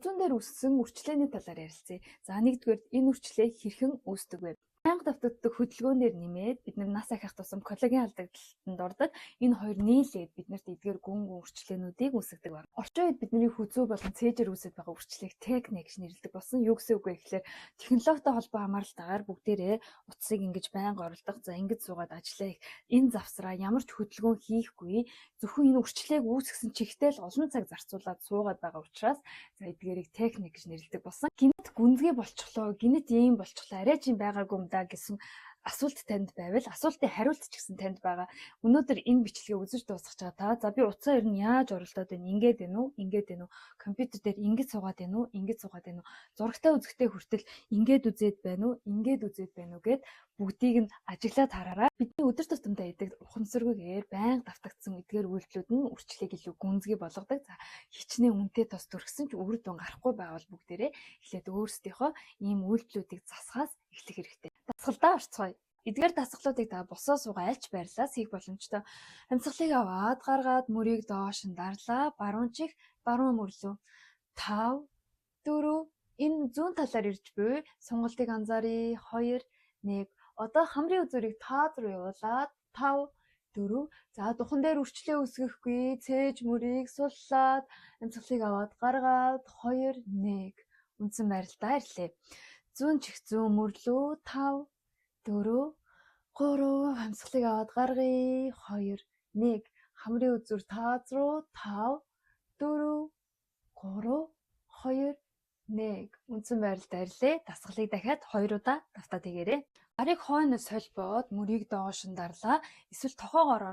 Хүзүүн дээр үүссэн үрчлээний талаар ярилцъя. За нэгдүгээр энэ үрчлээ хэрхэн үүсдэг вэ? Байнга давтагддаг хөдөлгөөнөөр нэмээд бид нас ахих тусам коллаген алдагдлалд ордог. Энэ хоёр нийлээд биднэрт эдгээр гүн үрчлээнүүдийг үүсгэдэг байна. Орчин үед бидний хүзүү болон цээжээр үүсэж байгаа үрчлэгийг техник гэж нэрлэдэг болсон. Юу гэсэн үг вэ гэхээр технологитой холбоо хамааралтайгаар бүгдээрээ утсыг ингэж байнга оруулдаг. За ингэж суугаад ажиллая. Энэ завсраа ямар ч хөдөлгөөн хийхгүй зөвхөн энэ үрчлэгийг үүсгэсэн чигтэл олон цаг зарцуулаад суугаад байгаа учраас за эдгээрийг техник гэж нэрлэдэг болсон. Гинт гүнзгий болчихлоо, гинт ийм болчихлоо, арай ч юм байгаагүй юм да гэсэн асуулт танд байвал асуултын хариулт ч гэсэн танд байгаа. Өнөөдөр энэ бичлэгээ үзэж дуусгах байгаа та. За би утсаа ер нь яаж оруулаад байна? Ингээд байна уу? Ингээд байна уу? Компьютер дээр ингэж суугаад байна уу? Ингэж суугаад байна уу? Зурагтаа үзэхдээ хүртэл ингээд үзээд байна уу? Ингээд үзээд байна уу гэд бүгдийг нь ажиглаад хараарай. Бидний өдөр тутамдаа идэг ухамсаргүйгээр байнга давтагдсан эдгээр үйлдэлүүд нь үрчлэгийг илүү гүнзгий болгодог. За хичнээн үнэтэй тос төрсөн ч үр дүн гарахгүй байвал бүгдээрээ эхлээд өөрсдийнхөө ийм үйлдэлүүдийг засахаас эхлэх хэрэгтэй. Дасгалдаа орцгоё. Эдгээр дасгалуудыг та босоо суугаа альч байрлаас хийх боломжтой. Амьсгалыг аваад гаргаад мөрийг доош нь дарлаа. Баруун чих, баруун мөрлөө. 5 4 энэ зүүн талаар ирж буй сонголтыг анзааръя. 2 1 одоо хамрын үзүүрийг таад руу явуулаад 5 4 за духан дээр үрчлээ үсгэхгүй цээж мөрийг суллаад амьсгалыг аваад гаргаад 2 1 үндсэн байралтаа ирлээ. Зүүн чих зүүн мөрлөө 5 4 3 амьсгалыг аваад гаргая 2 1 хамрын үзүүр таад руу 5 4 3 2 1 үндсэн байралтаа ирлээ. Дасгалыг дахиад 2 удаа давтаад хийгээрэй. Гарыг хойноос солбоод мөрийг доош нь дарлаа. Эсвэл тохоогоор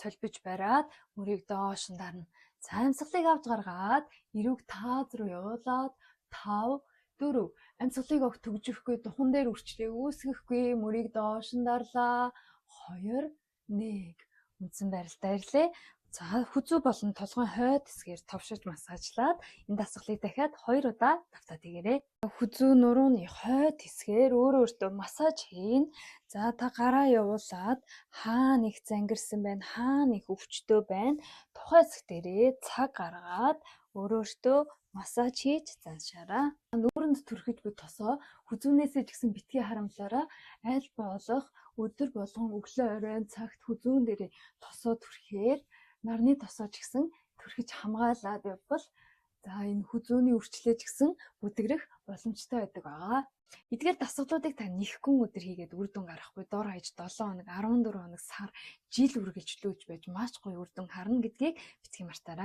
солбиж бариад мөрийг доош нь дарна. За амьсгалыг авч гаргаад эрүүг таад руу явуулаад 5 4 амьсгалыг огт төгжихгүй духан дээр үрчлээ үүсгэхгүй мөрийг доош нь дарлаа 2 1 үндсэн байралтаа ирлээ. За хүзүү болон толгойн хойд хэсгээр товшиж массажлаад энэ дасгалыг дахиад 2 удаа давтаад хийгээрэй. Хүзүү нурууны хойд хэсгээр өөртөө массаж хийн. За та гараа явуулаад хаана их зангирсан байна, хаана их өвчтөө байна. Тухайн хэсэг дээрээ цаг гаргаад өөртөө массаж хийж заншаарай. Нүүрэнд түрхэж буй тосоо хүзүүнээсээ ч гэсэн битгий харамлаарай. Аль болох өдөр болгон өглөө оройн цагт хүзүүн дээрээ тосоо түрхээр нарны тосоо ч гэсэн түрхэж хамгаалаад явбал за энэ хүзүүний үрчлээ ч гэсэн бүдгэрэх боломжтой байдаг байгаа. Эдгээр дасгалуудыг та нэхгүн өдөр хийгээд үр дүн гарахгүй дор хаяж 7 хоног, 14 хоног, сар, жил үргэлжлүүлж байж маш гоё үр дүн харна гэдгийг битгий мартаарай.